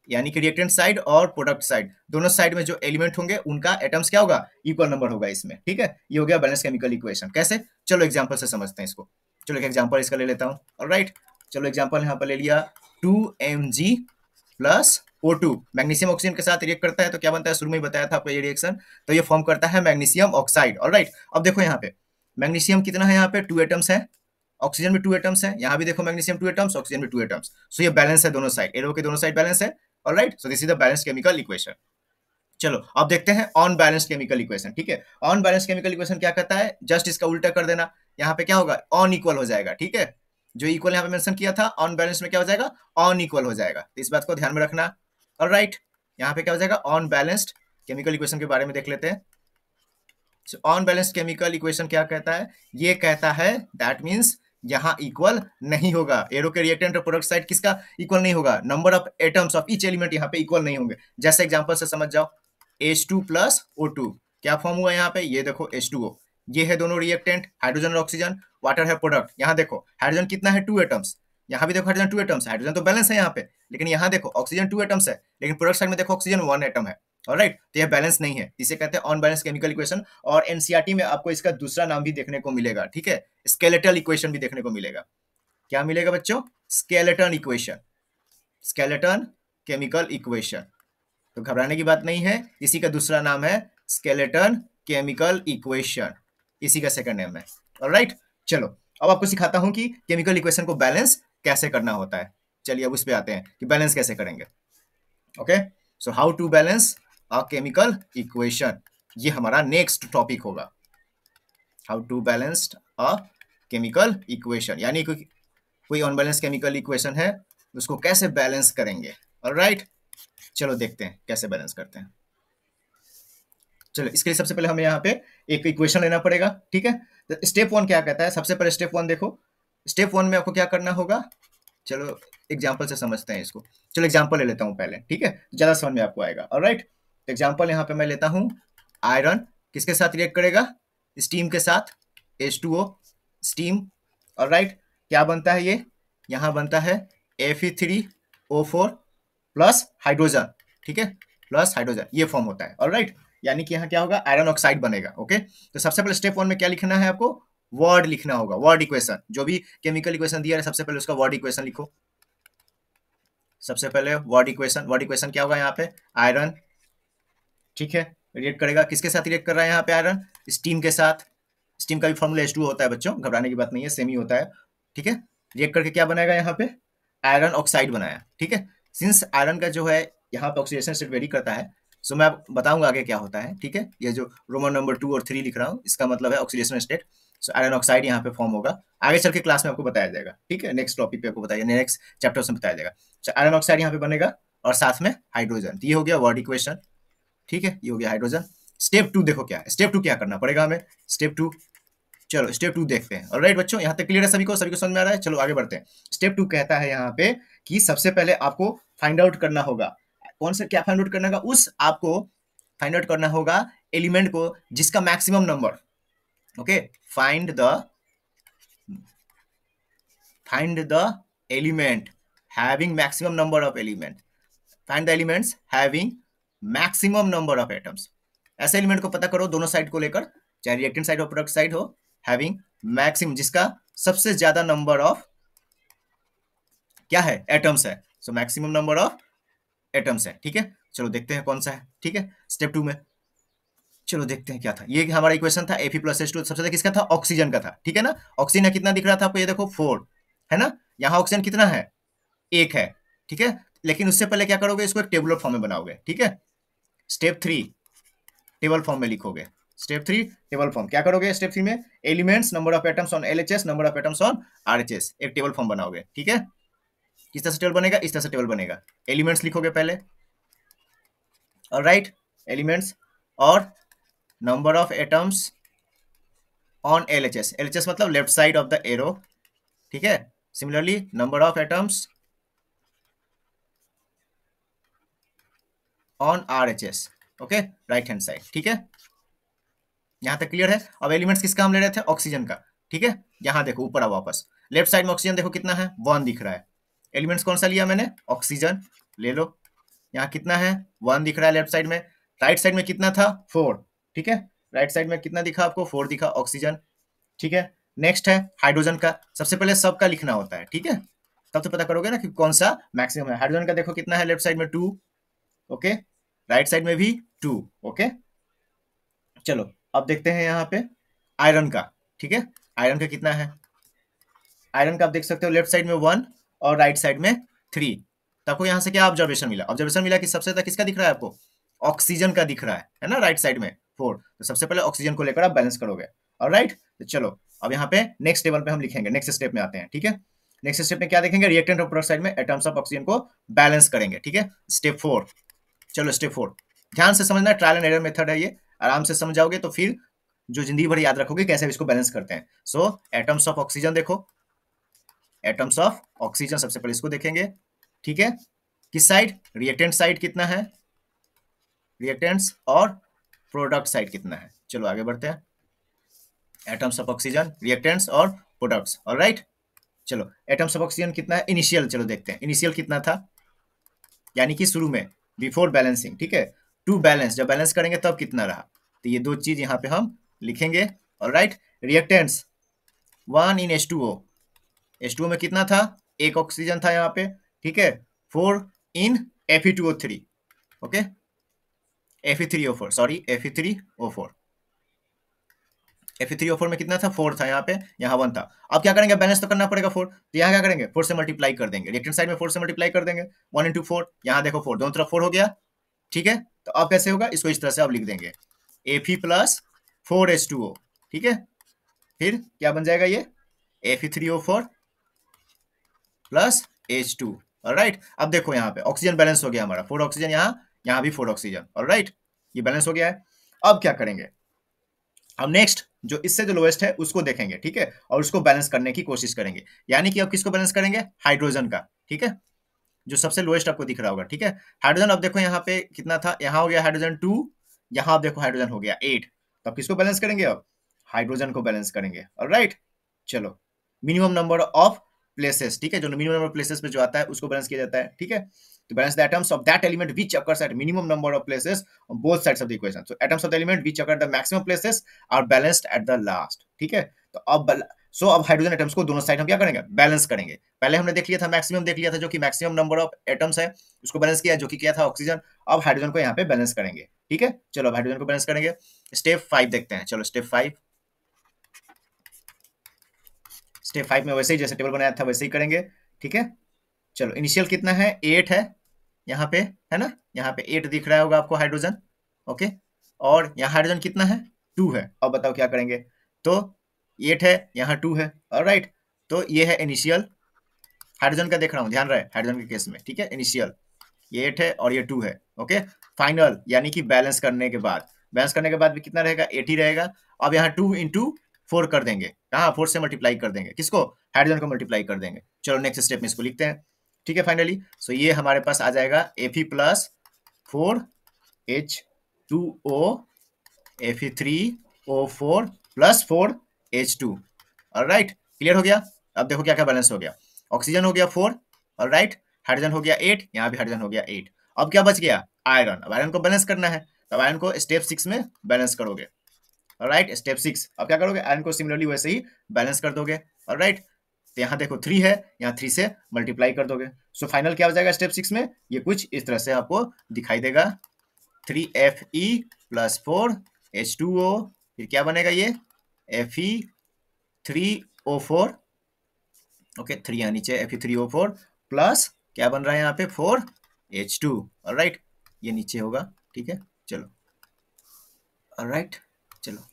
यानी कि रिएक्टेंट साइड और प्रोडक्ट साइड, दोनों साइड में जो एलिमेंट होंगे उनका एटम्स क्या होगा, इक्वल नंबर होगा इसमें, ठीक है। ये हो गया बैलेंस केमिकल इक्वेशन। कैसे, चलो एग्जांपल से समझते हैं इसको। चलो एक एग्जांपल इसका ले लेता हूं, ऑलराइट। चलो एग्जांपल यहाँ पर ले लिया, 2Mg plus O2 magnesium oxygen के साथ रिएक्ट करता है तो क्या बनता है, शुरू में ही बताया था आपको ये रिएक्शन, तो ये फॉर्म करता है मैग्नीशियम ऑक्साइड, ऑलराइट। अब देखो यहाँ पे मैग्नीशियम कितना है, यहाँ पे 2 एटम्स है, ऑक्सीजन में 2 एटम्स है, यहाँ भी देखो मैग्नीशियम 2 एटम्स, ऑक्सीजन में 2 एटम्स। सो ये बैलेंस है दोनों साइड, एरो के दोनों साइड बैलेंस है, alright. So this is the balance chemical equation. चलो अब देखते हैं अनबैलेंस्ड केमिकल इक्वेशन, ठीक है। अनबैलेंस्ड केमिकल इक्वेशन क्या कहता है, जस्ट इसका उल्टा कर देना, यहाँ पे क्या होगा, अनइक्वल हो जाएगा, ठीक है। जो इक्वल यहाँ पे मेंशन किया था, अनबैलेंस्ड में क्या हो जाएगा, अनइक्वल हो जाएगा, तो इस बात को ध्यान में रखना, ऑलराइट। यहाँ पे क्या हो जाएगा, अनबैलेंस्ड केमिकल इक्वेशन के बारे में देख लेते हैं। सो अनबैलेंस्ड केमिकल इक्वेशन क्या कहता है, ये कहता है दैट मीन्स यहाँ इक्वल नहीं होगा, एरो के रिएक्टेंट और प्रोडक्ट साइड किसका इक्वल नहीं होगा, number of atoms of each element यहाँ पे इक्वल नहीं होंगे। जैसे एग्जांपल से समझ जाओ, H2 प्लस O2 क्या फॉर्म हुआ यहाँ पे, ये देखो H2O, ये है दोनों रिएक्टेंट, हाइड्रोजन और ऑक्सीजन, वाटर है प्रोडक्ट। यहाँ देखो हाइड्रोजन कितना है, 2 एटम्स, यहाँ भी देखो हाइड्रोजन 2 एटम्स, हाइड्रोजन तो बैलेंस है यहाँ पे, लेकिन यहाँ देखो ऑक्सीजन 2 एटम्स है, लेकिन प्रोडक्ट साइड में देखो ऑक्सीजन 1 एटम है, ऑलराइट। तो यह बैलेंस नहीं है, इसे कहते हैं अनबैलेंस केमिकल इक्वेशन। और एनसीईआरटी में आपको इसका दूसरा नाम भी देखने को मिलेगा, ठीक है, स्केलेटल इक्वेशन भी देखने को मिलेगा। क्या मिलेगा बच्चों, skeleton equation, skeleton chemical equation. तो घबराने की बात नहीं है, इसी का दूसरा नाम है स्केलेटन केमिकल इक्वेशन, इसी का सेकंड नेम है, ऑलराइट। चलो अब आपको सिखाता हूं कि केमिकल इक्वेशन को बैलेंस कैसे करना होता है। चलिए अब उस पे आते हैं कि बैलेंस कैसे करेंगे। Okay, so how to balance a chemical equation, ये हमारा नेक्स्ट टॉपिक होगा, how to balance a chemical equation, यानी कोई अनबैलेंस केमिकल इक्वेशन है उसको कैसे बैलेंस करेंगे, ऑलराइट। चलो देखते हैं कैसे बैलेंस करते हैं। चलो इसके लिए सबसे पहले हमें यहाँ पे एक इक्वेशन लेना पड़ेगा, ठीक है। तो स्टेप 1 क्या कहता है, सबसे पहले स्टेप 1 देखो, स्टेप 1 में आपको क्या करना होगा, चलो एग्जांपल से समझते हैं इसको। चलो एग्जांपल ले लेता हूँ पहले, ठीक है, ज्यादा समझ में आपको आएगा, ऑलराइट। तो एग्जांपल यहाँ पे मैं लेता हूँ, आयरन किसके साथ रिएक्ट करेगा, स्टीम के साथ, H2O स्टीम, ऑलराइट। क्या बनता है ये, यहाँ बनता है Fe3O3 O4 प्लस हाइड्रोजन, ठीक है, प्लस हाइड्रोजन, ये फॉर्म होता है। ऑलराइट, यानी कि यहाँ क्या होगा, आयरन ऑक्साइड बनेगा। ओके, तो सबसे पहले स्टेप 1 में क्या लिखना है आपको, वर्ड लिखना होगा, वर्ड इक्वेशन, जो भी केमिकल इक्वेशन दिया है सबसे पहले उसका वर्ड इक्वेशन लिखो। सबसे पहले वर्ड इक्वेशन, वर्ड इक्वेशन क्या होगा यहाँ पे, आयरन, ठीक है, रिएक्ट करेगा, किसके साथ रिएक्ट कर रहा है यहाँ पे आयरन, स्टीम के साथ। स्टीम का भी फॉर्मूला H2 होता है बच्चों, घबराने की बात नहीं है, सेम ही होता है, ठीक है। रिएक्ट करके क्या बनाएगा यहाँ पे, आयरन ऑक्साइड बनाया, ठीक है। सिंस आयरन का जो है यहाँ पे ऑक्सीडेशन स्टेट वेरी करता है, सो मैं बताऊंगा आगे क्या होता है, ठीक है। ये जो रोमन नंबर 2 और 3 लिख रहा हूँ इसका मतलब है oxidation state. So iron oxide यहाँ पे फॉर्म होगा, आगे चल के क्लास में आपको बताया जाएगा, ठीक है, नेक्स्ट टॉपिक पे आपको बताया, नेक्स्ट चैप्टर में बताया जाएगा। सो आयरन ऑक्साइड यहाँ पे बनेगा और साथ में हाइड्रोजन, ये हो गया वर्ड इक्वेशन, ठीक है, ये हो गया हाइड्रोजन। स्टेप 2 देखो क्या है, स्टेप 2 क्या करना पड़ेगा हमें, स्टेप 2, चलो स्टेप 2 देखते हैं। ऑलराइट बच्चों, यहाँ तक क्लियर है सभी को, सभी को समझ में आ रहा है, चलो आगे बढ़ते हैं। स्टेप 2 कहता है यहाँ पे कि सबसे पहले आपको फाइंड आउट करना होगा, कौन सा, क्या फाइंड आउट करना होगा, उस आपको फाइंड आउट करना होगा एलिमेंट को जिसका maximum number, okay, find the element having maximum number of element, find the elements having maximum number of atoms. ऐसे एलिमेंट को पता करो दोनों साइड को लेकर, चाहे रिएक्टेंट साइड हो प्रोडक्ट साइड हो, हैविंग मैक्सिमम, जिसका सबसे ज्यादा नंबर ऑफ क्या है, एटम्स है। So maximum number of atoms है, ठीक है। चलो देखते हैं कौन सा है, ठीक है, स्टेप 2 में। चलो देखते हैं क्या था, ये हमारा इक्वेशन था Fe + H2, सबसे ज्यादा किसका था, ऑक्सीजन का था, ठीक है ना। ऑक्सीजन कितना दिख रहा था आपको, ये देखो 4 है ना, यहाँ ऑक्सीजन कितना है, 1 है, ठीक है। लेकिन उससे पहले क्या करोगे, इसको एक टेबुलर फॉर्म में बनाओगे, ठीक है। स्टेप 3 टेबल फॉर्म में लिखोगे, स्टेप 3 टेबल फॉर्म, क्या करोगे स्टेप 3 में, elements, number of atoms on LHS, number of atoms on RHS, एक टेबल फॉर्म बनाओगे, ठीक है। किस तरह से टेबल बनेगा, इस तरह से टेबल बनेगा, एलिमेंट्स लिखोगे पहले, ऑलराइट, एलिमेंट्स और number of atoms on LHS, LHS मतलब left side of the arrow, ठीक है। Similarly number of atoms on RHS, okay, right hand side, ठीक है। यहाँ तक क्लियर है। अब एलिमेंट्स किसका हम ले रहे थे, ऑक्सीजन का, ठीक है। यहाँ देखो ऊपर आओ वापस, लेफ्ट साइड में ऑक्सीजन देखो कितना है, 1 दिख रहा है। एलिमेंट्स कौन सा लिया मैंने, ऑक्सीजन ले लो, यहाँ कितना है, 1 दिख रहा है लेफ्ट साइड में। राइट साइड में कितना था, 4, ठीक है। राइट साइड में कितना दिखा आपको, 4 दिखा, ऑक्सीजन, ठीक है। नेक्स्ट है हाइड्रोजन का, सबसे पहले सबका लिखना होता है, ठीक है, तब तो पता करोगे ना कि कौन सा मैक्सिमम है। हाइड्रोजन का देखो कितना है, लेफ्ट साइड में 2, ओके, राइट साइड में भी 2, ओके। चलो अब देखते हैं यहाँ पे आयरन का, ठीक है, आयरन का कितना है, आयरन का आप देख सकते हो लेफ्ट साइड में 1 और राइट साइड में 3। तो आपको यहाँ से क्या ऑब्जर्वेशन मिला, ऑब्जर्वेशन मिला कि सबसे ज्यादा किसका दिख रहा है आपको, ऑक्सीजन का दिख रहा है ना, राइट साइड में 4। तो सबसे पहले ऑक्सीजन को लेकर आप बैलेंस करोगे, ऑलराइट। तो चलो अब यहाँ पे नेक्स्ट टेबल पे हम लिखेंगे, नेक्स्ट स्टेप में आते हैं, ठीक है। नेक्स्ट स्टेप में क्या देखेंगे, रिएक्टेंट और प्रोडक्ट साइड में एटम्स ऑफ ऑक्सीजन को बैलेंस करेंगे, ठीक है। स्टेप 4, चलो स्टेप 4 ध्यान से समझना, ट्रायल एंड एरर मेथड है ये, आराम से समझ जाओगे तो फिर जो जिंदगी भर याद रखोगे कैसे इसको बैलेंस करते हैं। सो एटम्स ऑफ ऑक्सीजन देखो, एटम्स ऑफ ऑक्सीजन सबसे पहले इसको देखेंगे, ठीक है। किस साइड, रिएक्टेंट साइड कितना है, रिएक्टेंट्स और प्रोडक्ट साइड कितना है। चलो आगे बढ़ते हैं, एटम्स ऑफ ऑक्सीजन, रिएक्टेंट्स और प्रोडक्ट्स, ऑलराइट। चलो एटम्स ऑफ ऑक्सीजन कितना है, इनिशियल, चलो देखते हैं इनिशियल कितना था, यानी कि शुरू में, बिफोर बैलेंसिंग, ठीक है। टू बैलेंस, जब बैलेंस करेंगे तब कितना रहा, तो ये दो चीज यहाँ पे हम लिखेंगे, ऑलराइट। रिएक्टेंट्स 1 इन H2O, H2O में कितना था, एक ऑक्सीजन था यहाँ पे, ठीक है। 4 इन Fe2O3, okay, Fe3O4, sorry Fe3O4, Fe3O4 में कितना था, 4 था यहाँ पे, यहाँ 1 था। अब क्या करेंगे, बैलेंस तो करना पड़ेगा 4, तो यहाँ क्या करेंगे, 4 से मल्टीप्लाई कर देंगे, रिएक्टेंट साइड में 4 से मल्टीप्लाई कर देंगे, 1 इंटू 4, यहाँ देखो 4 दोनों तरफ 4 हो गया, ठीक है। तो अब कैसे होगा, इसको इस तरह से आप लिख देंगे, Fe + 4H2O, ठीक है। फिर क्या बन जाएगा ये, Fe3O4 + H2, ऑलराइट। अब देखो यहाँ पे ऑक्सीजन बैलेंस हो गया हमारा, 4 ऑक्सीजन यहाँ, यहाँ भी 4 ऑक्सीजन, ऑलराइट, ये बैलेंस हो गया है। अब क्या करेंगे, अब नेक्स्ट जो इससे जो लोएस्ट है उसको देखेंगे, ठीक है, और उसको बैलेंस करने की कोशिश करेंगे, यानी कि अब किसको बैलेंस करेंगे, हाइड्रोजन का, ठीक है, जो सबसे लोएस्ट आपको दिख रहा होगा, ठीक है। हाइड्रोजन अब देखो यहाँ पे कितना था, यहाँ हो गया हाइड्रोजन 2, यहाँ आप देखो हाइड्रोजन हो गया 8, तो अब किसको बैलेंस करेंगे, अब हाइड्रोजन को बैलेंस करेंगे, ऑलराइट। चलो मिनिमम नंबर ऑफ प्लेसेस, ठीक है, जो मिनिमम नंबर ऑफ प्लेसेस पे जो आता है उसको बैलेंस किया जाता है, ठीक है। तो balance the atoms of that element which occurs at minimum number of places on both sides of the equation. So atoms of the element which occur the maximum places are balanced at the last, ठीक है। तो अब हाइड्रोजन एटम्स को दोनों साइड हम क्या करेंगे, बैलेंस करेंगे। पहले हमने देख लिया था मैक्सिमम, देख लिया था जो कि मैक्सिमम नंबर ऑफ एटम्स है उसको बैलेंस किया, जो कि क्या था ऑक्सीजन। अब हाइड्रोजन को यहाँ पे बैलेंस करेंगे, ठीक है। चलो अब हाइड्रोजन को बैलेंस करेंगे। स्टेप 5 देखते हैं, चलो स्टेप 5। स्टेप 5 में वैसे ही जैसे टेबल बनाया था वैसे ही करेंगे, ठीक है। चलो इनिशियल कितना है, 8 है यहाँ पे, है ना, यहाँ पे 8 दिख रहा होगा आपको हाइड्रोजन, ओके। और यहाँ हाइड्रोजन कितना है, 2 है। अब बताओ क्या करेंगे, तो 8 है, यहाँ 2 है, ऑलराइट। तो ये है इनिशियल हाइड्रोजन का, देख रहा हूँ, ध्यान रहे हाइड्रोजन के केस में, ठीक है। इनिशियल ये 8 है और ये 2 है, ओके। फाइनल यानी कि बैलेंस करने के बाद, बैलेंस करने के बाद भी कितना रहेगा, 8 ही रहेगा। अब यहाँ 2 इंटू 4 कर देंगे, कहाँ 4 से मल्टीप्लाई कर देंगे, किसको, हाइड्रोजन को मल्टीप्लाई कर देंगे। चलो नेक्स्ट स्टेप में इसको लिखते हैं, ठीक है। फाइनली सो ये हमारे पास आ जाएगा Fe plus 4H2O Fe3O4 plus 4H2, alright. Clear हो गया। अब देखो क्या क्या बैलेंस हो गया, ऑक्सीजन हो गया 4, ऑलराइट, हाइड्रोजन हो गया 8, यहाँ भी हाइड्रोजन हो गया 8। अब क्या बच गया, आयरन। अब आयरन को बैलेंस करना है, तब आयरन को स्टेप 6 में बैलेंस करोगे, ऑलराइट। स्टेप 6 अब क्या करोगे, आयरन को सिमिलरली वैसे ही बैलेंस कर दोगे, ऑलराइट। तो यहाँ देखो 3 है, यहाँ 3 से मल्टीप्लाई कर दोगे। सो फाइनल क्या हो जाएगा स्टेप 6 में, ये कुछ इस तरह से आपको दिखाई देगा, 3Fe प्लस 4H2O, फिर क्या बनेगा ये Fe3O4, ओके, 3 यहाँ नीचे Fe3O4 प्लस क्या बन रहा है यहाँ पे 4H2, ऑलराइट, ये नीचे होगा, ठीक है। चलो ऑलराइट, चलो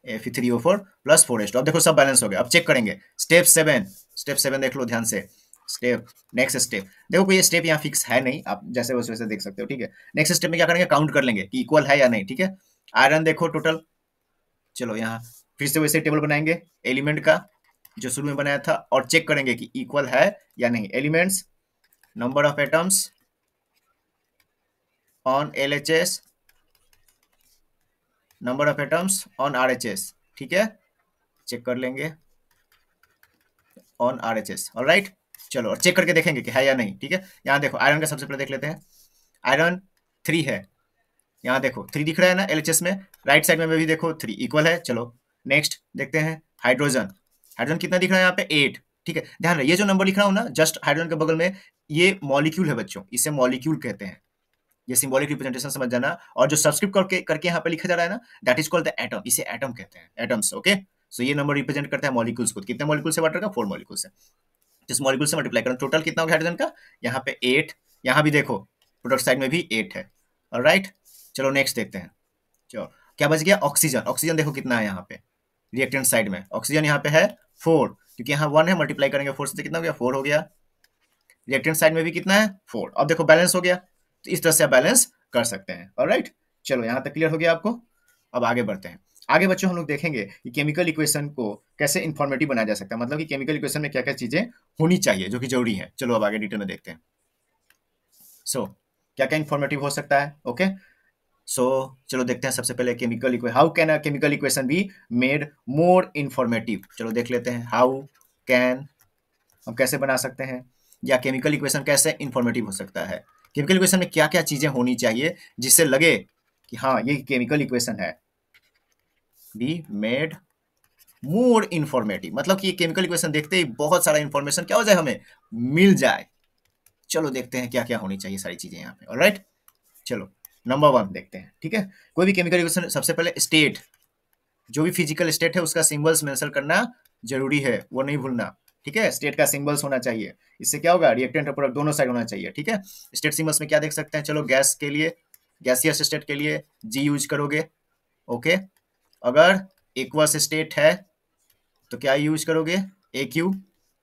Fe3O4 प्लस 4H2। अब देखो सब बैलेंस हो गया। अब चेक करेंगे स्टेप 7, स्टेप 7 देख लो ध्यान से। स्टेप नेक्स्ट स्टेप देखो, कोई स्टेप यहाँ फिक्स है नहीं, आप जैसे वैसे देख सकते हो, ठीक है। नेक्स्ट स्टेप में क्या करेंगे, काउंट कर लेंगे कि इक्वल है या नहीं, ठीक है। आयरन देखो टोटल, चलो यहाँ फिर से वैसे टेबल बनाएंगे एलिमेंट का जो शुरू में बनाया था, और चेक करेंगे कि इक्वल है या नहीं। Elements, number of atoms on LHS, number of atoms on RHS, ठीक है, चेक कर लेंगे ऑन RHS, ऑलराइट। चलो और चेक करके देखेंगे कि है या नहीं, ठीक है। यहाँ देखो आयरन का सबसे पहले देख लेते हैं, आयरन 3 है, यहाँ देखो 3 दिख रहा है ना LHS में, राइट साइड में भी देखो 3 इक्वल है। चलो नेक्स्ट देखते हैं हाइड्रोजन, हाइड्रोजन कितना दिख रहा है यहाँ पे 8, ठीक है। ध्यान रहे ये जो नंबर लिख रहा हूँ ना जस्ट हाइड्रोजन के बगल में, ये मॉलिक्यूल है बच्चों, इसे मॉलिक्यूल कहते हैं, ये सिंबॉलिक रिप्रेजेंटेशन समझ जाना। और जो सब्सक्रिप्ट करके करके यहाँ पे लिखा जा रहा है ना, that is called the atom, इसे एटम कहते हैं, एटम्स, ओके। सो ये नंबर रिप्रेजेंट करता है मॉलिक्यूल्स को, कितने मॉलिक्यूल से वाटर का, 4 मॉलिक्यूल से। इस मॉलिक्यूल से मल्टीप्लाई करें, टोटल कितना होगा हाइड्रोजन का, यहाँ पे 8, यहाँ भी देखो प्रोडक्ट साइड में भी 8 है, ऑलराइट। चलो नेक्स्ट देखते हैं, चलो क्या बच गया, ऑक्सीजन। ऑक्सीजन देखो कितना है यहाँ पे रिएक्टेंट साइड में, ऑक्सीजन यहाँ पे है 4, क्योंकि यहाँ 1 है, मल्टीप्लाई करेंगे 4 से, कितना हो गया 4 हो गया। रिएक्टेंट साइड में भी कितना है 4। अब देखो बैलेंस हो गया, तो इस तरह से आप बैलेंस कर सकते हैं, ऑलराइट। चलो यहाँ तक क्लियर हो गया आपको। अब आगे बढ़ते हैं। आगे बच्चों हम लोग देखेंगे कि केमिकल इक्वेशन को कैसे इंफॉर्मेटिव बनाया जा सकता है, मतलब कि केमिकल इक्वेशन में क्या क्या चीजें होनी चाहिए जो कि जरूरी है। चलो अब आगे डिटेल में देखते हैं। सो क्या क्या इंफॉर्मेटिव हो सकता है, ओके। सो चलो देखते हैं सबसे पहले chemical equation, how can a chemical equation be made more informative. चलो देख लेते हैं हाउ कैन, हम कैसे बना सकते हैं, या केमिकल इक्वेशन कैसे इंफॉर्मेटिव हो सकता है। केमिकल इक्वेशन में क्या क्या चीजें होनी चाहिए जिससे लगे कि हाँ ये केमिकल इक्वेशन है, बी मेड मोर इंफॉर्मेटिव, मतलब कि ये केमिकल इक्वेशन देखते ही बहुत सारा इंफॉर्मेशन क्या हो जाए, हमें मिल जाए। चलो देखते हैं क्या क्या होनी चाहिए सारी चीजें यहाँ पे, ऑलराइट। चलो नंबर 1 देखते हैं, ठीक है। कोई भी केमिकल इक्वेशन सबसे पहले स्टेट, जो भी फिजिकल स्टेट है उसका सिंबल्स मेंशन करना जरूरी है, वो नहीं भूलना, ठीक है। स्टेट का सिंबल्स होना चाहिए, इससे क्या होगा, रिएक्टेंट और प्रोडक्ट दोनों साइड होना चाहिए, ठीक है। स्टेट सिंबल्स में क्या देख सकते हैं, चलो गैस के लिए, गैसियस स्टेट के लिए G यूज करोगे, ओके। अगर एक्वस स्टेट है तो क्या यूज करोगे, AQ,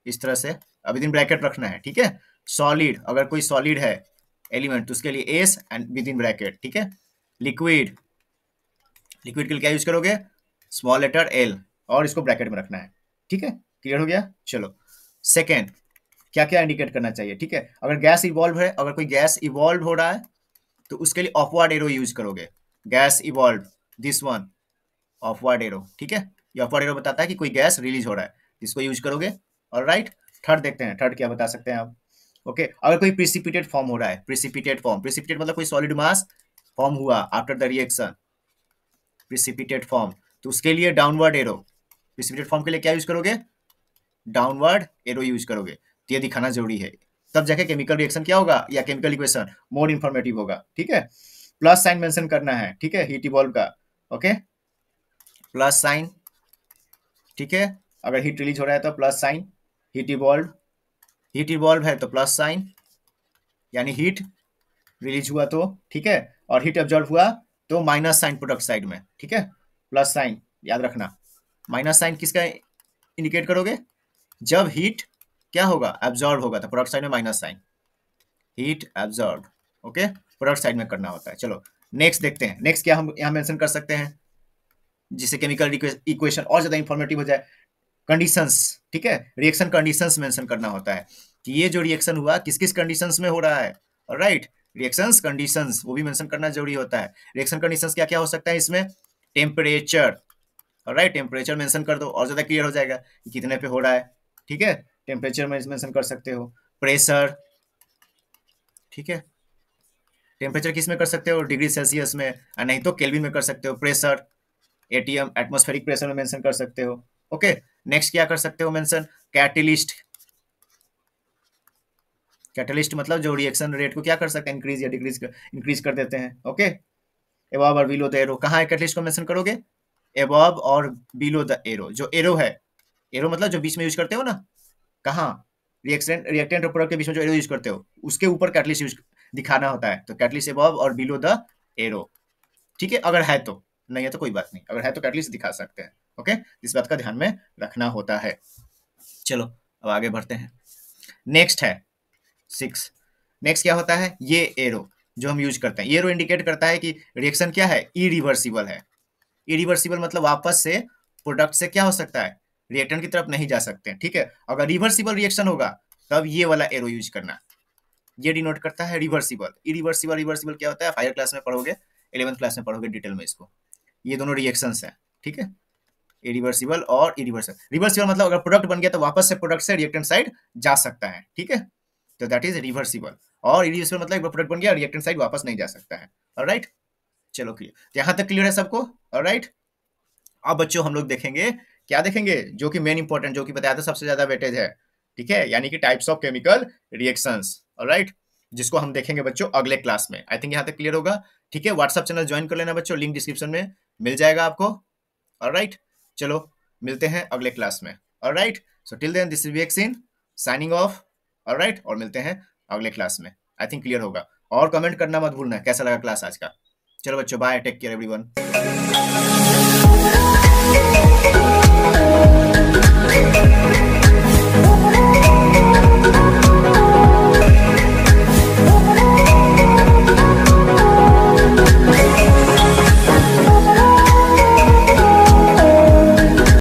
इस तरह से, अब विद इन ब्रैकेट रखना है, ठीक है। सॉलिड, अगर कोई सॉलिड है एलिमेंट तो उसके लिए S and with in bracket, ठीक है। लिक्विड, लिक्विड के लिए क्या यूज करोगे, स्मॉल लेटर L, और इसको ब्रैकेट में रखना है, ठीक है। क्लियर हो गया। चलो सेकेंड, क्या क्या इंडिकेट करना चाहिए, ठीक है। अगर गैस इवॉल्व है, अगर कोई गैस इवॉल्व हो रहा है तो उसके लिए ऑफवर्ड एरो यूज करोगे, gas evolve, this one, upward arrow, ठीक है। ये ऑफवर्ड एरो बताता है कि कोई गैस रिलीज हो रहा है, इसको यूज करोगे, ऑलराइट। थर्ड देखते हैं, थर्ड क्या बता सकते हैं आप। ओके, अगर कोई प्रिसिपिटेट फॉर्म हो रहा है, प्रिसिपिटेट फॉर्म, प्रिसिपिटेट मतलब कोई सॉलिड मास फॉर्म हुआ after the reaction, precipitate form, तो उसके लिए डाउनवर्ड एरो, प्रिसिपिटेट फॉर्म के लिए क्या यूज करोगे, डाउनवर्ड एरो यूज करोगे। तो ये दिखाना जरूरी है, तब जाके केमिकल रिएक्शन क्या होगा या केमिकल इक्वेशन मोर इंफॉर्मेटिव होगा। ठीक है, प्लस साइन मेंशन करना है, ठीक है, हीट इवॉल्व का। ओके, प्लस साइन, ठीक है, अगर हीट रिलीज हो रहा है तो plus sign, heat evolve, heat evolve है तो प्लस साइन, यानी हीट रिलीज हुआ तो, ठीक है, और हीट एब्जॉर्ब हुआ तो माइनस साइन प्रोडक्ट साइड में, ठीक है, प्लस साइन याद रखना। माइनस साइन किसका इंडिकेट करोगे, जब हीट क्या होगा, एब्जॉर्ब होगा, तो प्रोडक्ट साइड में minus sign, heat absorb. Okay, product side में करना होता है। चलो नेक्स्ट देखते हैं, नेक्स्ट क्या हम यहाँ मेंशन कर सकते हैं जिससे केमिकल इक्वेशन और ज्यादा इंफॉर्मेटिव हो जाए। कंडीशंस, ठीक है, रिएक्शन कंडीशंस मेंशन करना होता है कि ये जो रिएक्शन हुआ किस किस कंडीशंस में हो रहा है। राइट, रिएक्शंस कंडीशंस वो भी मेंशन करना जरूरी होता है। रिएक्शन कंडीशंस क्या क्या हो सकता है इसमें, टेम्परेचर, राइट, टेम्परेचर मेंशन कर दो और ज्यादा क्लियर हो जाएगा कि कितने पे हो रहा है। ठीक है, टेम्परेचर में मेंशन कर सकते हो, प्रेशर, ठीक है, टेम्परेचर किस में कर सकते हो, डिग्री सेल्सियस में, और नहीं तो केल्विन में कर सकते हो। प्रेशर एटीएम, एटमॉस्फेरिक प्रेशर में मेंशन कर सकते हो। ओके, नेक्स्ट क्या कर सकते हो मेंशन, कैटलिस्ट, कैटलिस्ट मतलब जो रिएक्शन रेट को क्या कर सकते हैं, इंक्रीज या डिक्रीज, इंक्रीज कर देते हैं। ओके, एबव और बिलो द एरो, कहाँ है कैटलिस्ट को मेंशन करोगे, एबव और बिलो द एरो, जो एरो है, एरो मतलब जो बीच में यूज करते हो ना, कहाँ, रिएक्टेंट और प्रोडक्ट के बीच में जो एरो यूज करते हो उसके ऊपर कैटलिस्ट यूज दिखाना होता है। तो कैटलिस्ट एबव और बिलो द एरो, ठीक है, अगर है तो, नहीं है तो कोई बात नहीं, अगर है तो कैटलिस्ट दिखा सकते हैं। ओके, इस बात का ध्यान में रखना होता है। चलो अब आगे बढ़ते हैं, नेक्स्ट है 6। नेक्स्ट क्या होता है, ये एरो जो हम यूज करते हैं, ये एरो इंडिकेट करता है कि रिएक्शन क्या है, इरिवर्सिबल है। इरिवर्सिबल मतलब वापस से प्रोडक्ट से क्या हो सकता है, रिएक्टेंट की तरफ नहीं जा सकते हैं। ठीक है, अगर रिवर्सिबल रिएक्शन होगा तब ये वाला एरो यूज करना, ये डिनोट करता है रिवर्सिबल। इरिवर्सिबल, रिवर्सिबल क्या होता है, हायर क्लास में पढ़ोगे, 11th क्लास में पढ़ोगे डिटेल में इसको। ये दोनों रिएक्शंस हैं, ठीक है, इरिवर्सिबल और इरिवर्सिबल। रिवर्सिबल मतलब अगर प्रोडक्ट बन गया तो वापस से प्रोडक्ट से रिएक्टेंट साइड जा सकता है, ठीक है, तो दैट इज रिवर्सिबल। और इरिवर्सिबल मतलब प्रोडक्ट बन गया रिएक्टेंट साइड वापस नहीं जा सकता है। ऑलराइट, चलो क्लियर, तो यहाँ तक क्लियर है सबको। ऑलराइट, अब बच्चों हम लोग देखेंगे, क्या देखेंगे, जो कि मेन इंपॉर्टेंट, जो कि बताया था सबसे ज्यादा वेटेज है, ठीक है, यानी कि types of chemical reactions. Alright, जिसको हम देखेंगे बच्चों अगले क्लास में। आई थिंक यहाँ तक क्लियर होगा। ठीक है, व्हाट्सएप चैनल ज्वाइन कर लेना बच्चों, लिंक डिस्क्रिप्शन में मिल जाएगा आपको। ऑलराइट, चलो मिलते हैं अगले क्लास में। Alright, so till then this is Vivek signing off. Alright, और मिलते हैं अगले क्लास में। आई थिंक क्लियर होगा, और कमेंट करना मत भूलना कैसा लगा क्लास आज का। चलो बच्चों, बाय, टेक केयर एवरीवन।